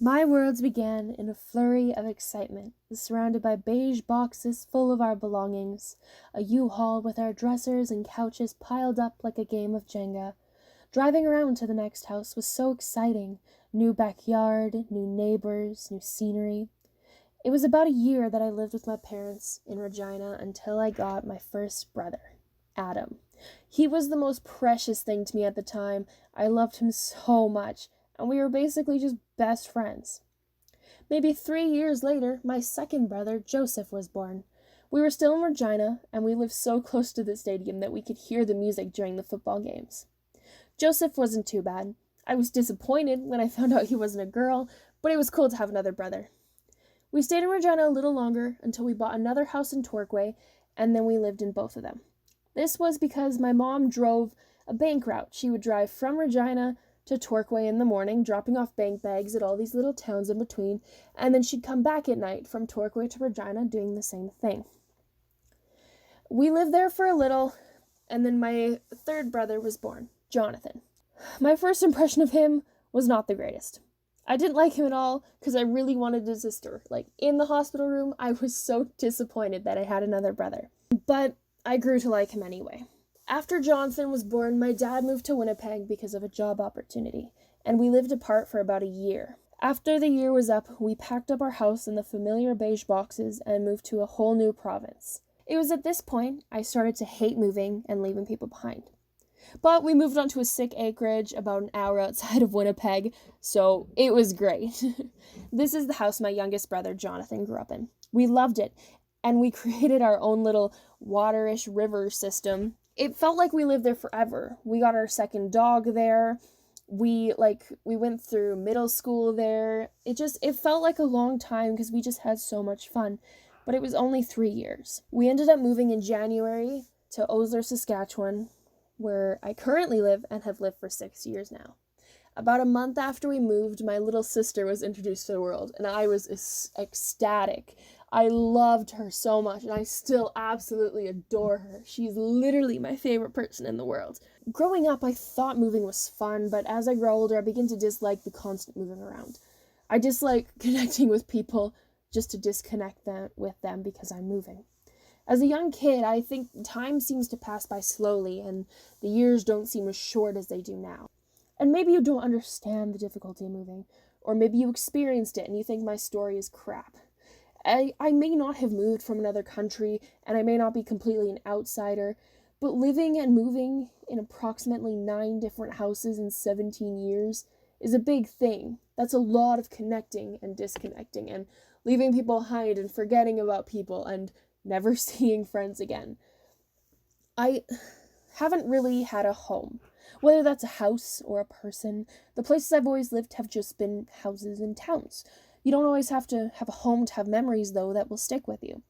My worlds began in a flurry of excitement, surrounded by beige boxes full of our belongings, a U-Haul with our dressers and couches piled up like a game of Jenga. Driving around to the next house was so exciting. New backyard, new neighbors, new scenery. It was about a year that I lived with my parents in Regina until I got my first brother, Adam. He was the most precious thing to me at the time. I loved him so much, and we were basically just best friends. Maybe 3 years later, my second brother, Joseph, was born. We were still in Regina, and we lived so close to the stadium that we could hear the music during the football games. Joseph wasn't too bad. I was disappointed when I found out he wasn't a girl, but it was cool to have another brother. We stayed in Regina a little longer until we bought another house in Torquay, and then we lived in both of them. This was because my mom drove a bank route. She would drive from Regina to Torquay in the morning, dropping off bank bags at all these little towns in between, and then she'd come back at night from Torquay to Regina doing the same thing. We lived there for a little, and then my third brother was born, Jonathan. My first impression of him was not the greatest. I didn't like him at all because I really wanted a sister. In the hospital room, I was so disappointed that I had another brother. But I grew to like him anyway. After Jonathan was born, my dad moved to Winnipeg because of a job opportunity, and we lived apart for about a year. After the year was up, we packed up our house in the familiar beige boxes and moved to a whole new province. It was at this point I started to hate moving and leaving people behind. But we moved onto a sick acreage about an hour outside of Winnipeg, so it was great. This is the house my youngest brother Jonathan grew up in. We loved it, and we created our own little waterish river system. It felt like we lived there forever. We got our second dog there. We went through middle school there. It felt like a long time because we just had so much fun. But it was only 3 years. We ended up moving in January to Osler, Saskatchewan, where I currently live and have lived for 6 years now. About a month after we moved, my little sister was introduced to the world, and I was ecstatic. I loved her so much, and I still absolutely adore her. She's literally my favorite person in the world. Growing up, I thought moving was fun, but as I grow older, I begin to dislike the constant moving around. I dislike connecting with people just to disconnect with them because I'm moving. As a young kid, I think time seems to pass by slowly, and the years don't seem as short as they do now. And maybe you don't understand the difficulty of moving, or maybe you experienced it and you think my story is crap. I may not have moved from another country, and I may not be completely an outsider, but living and moving in approximately 9 different houses in 17 years is a big thing. That's a lot of connecting and disconnecting, and leaving people behind and forgetting about people and never seeing friends again. I haven't really had a home. Whether that's a house or a person, the places I've always lived have just been houses and towns. You don't always have to have a home to have memories, though, that will stick with you.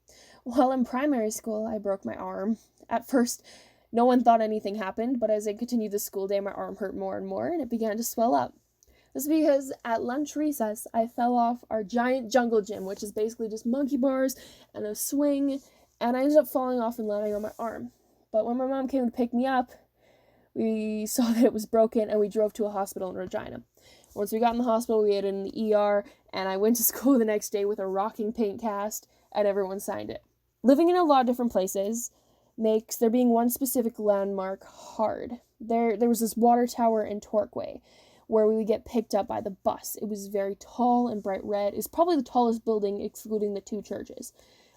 While in primary school, I broke my arm. At first, no one thought anything happened, but as I continued the school day, my arm hurt more and more, and it began to swell up. This is because at lunch recess, I fell off our giant jungle gym, which is basically just monkey bars and a swing, and I ended up falling off and landing on my arm. But when my mom came to pick me up, we saw that it was broken, and we drove to a hospital in Regina. Once we got in the hospital, we had it in the ER, and I went to school the next day with a rocking paint cast, and everyone signed it. Living in a lot of different places makes there being one specific landmark hard. There was this water tower in Torquay, where we would get picked up by the bus. It was very tall and bright red. It's probably the tallest building, excluding the 2 churches.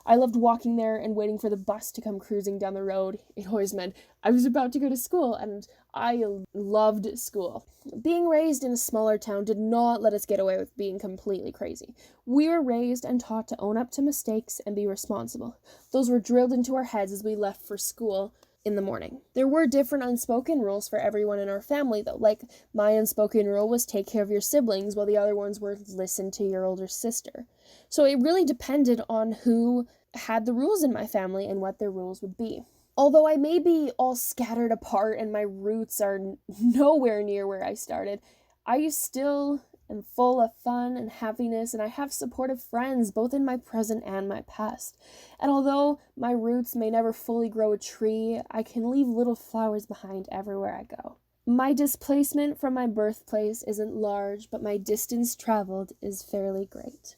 I loved walking there and waiting for the bus to come cruising down the road. It always meant I was about to go to school, and I loved school. Being raised in a smaller town did not let us get away with being completely crazy. We were raised and taught to own up to mistakes and be responsible. Those were drilled into our heads as we left for school in the morning. There were different unspoken rules for everyone in our family, though. My unspoken rule was take care of your siblings, while the other ones were listen to your older sister. So it really depended on who had the rules in my family and what their rules would be. Although I may be all scattered apart and my roots are nowhere near where I started, I still am full of fun and happiness, and I have supportive friends both in my present and my past. And although my roots may never fully grow a tree, I can leave little flowers behind everywhere I go. My displacement from my birthplace isn't large, but my distance traveled is fairly great.